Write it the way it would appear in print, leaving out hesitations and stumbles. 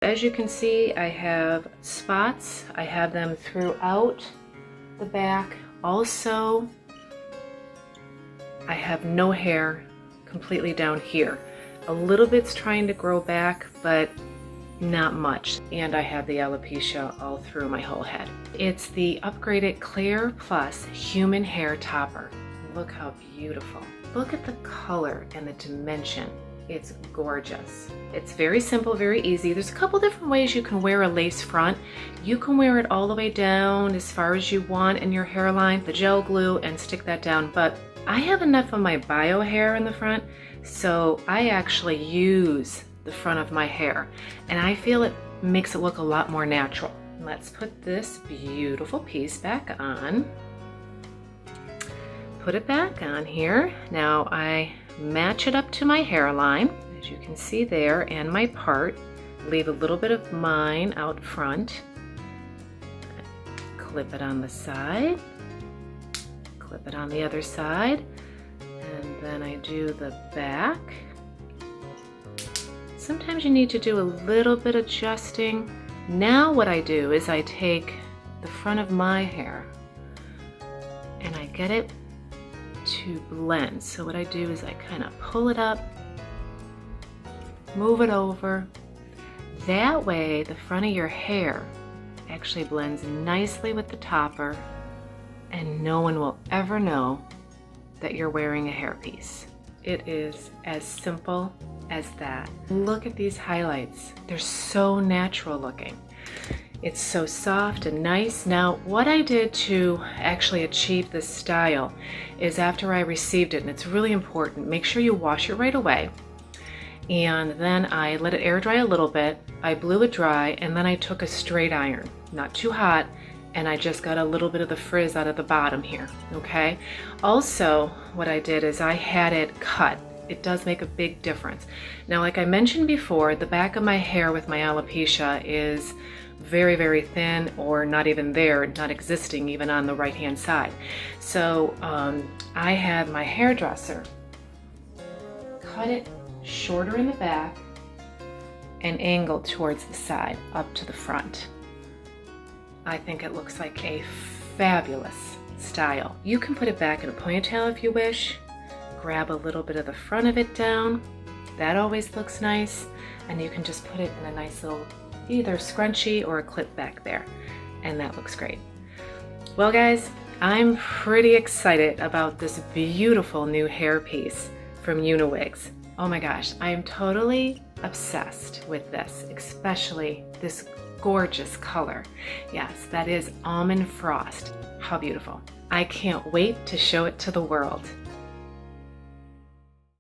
As you can see, I have spots. I have them throughout the back. Also, I have no hair completely down here. A little bit's trying to grow back, but not much. And I have the alopecia all through my whole head. It's the upgraded Clear Plus Human Hair Topper. Look how beautiful. Look at the color and the dimension. It's gorgeous. It's very simple, very easy. There's a couple different ways you can wear a lace front. You can wear it all the way down as far as you want in your hairline, the gel glue, and stick that down. But I have enough of my bio hair in the front, so I actually use the front of my hair, and I feel it makes it look a lot more natural. Let's put this beautiful piece back on. Put it back on here. Now I match it up to my hairline, as you can see there, and my part. Leave a little bit of mine out front. Clip it on the side. Clip it on the other side. And then I do the back. Sometimes you need to do a little bit of adjusting. Now what I do is I take the front of my hair and I get it to blend. So what I do is I kind of pull it up, move it over. That way the front of your hair actually blends nicely with the topper, and no one will ever know that you're wearing a hairpiece. It is as simple as that. Look at these highlights. They're so natural looking. It's so soft and nice. Now, what I did to actually achieve this style is after I received it, and it's really important, make sure you wash it right away. And then I let it air dry a little bit. I blew it dry, and then I took a straight iron, not too hot, and I just got a little bit of the frizz out of the bottom here, okay? Also, what I did is I had it cut. It does make a big difference. Now, like I mentioned before, the back of my hair with my alopecia is very, very thin, or not even there, not existing even on the right-hand side. So I had my hairdresser cut it shorter in the back and angled towards the side, up to the front. I think it looks like a fabulous style. You can put it back in a ponytail if you wish. Grab a little bit of the front of it down. That always looks nice. And you can just put it in a nice little either scrunchie or a clip back there. And that looks great. Well guys, I'm pretty excited about this beautiful new hairpiece from UniWigs. Oh my gosh, I am totally obsessed with this, especially this gorgeous color. Yes, that is almond frost. How beautiful. I can't wait to show it to the world.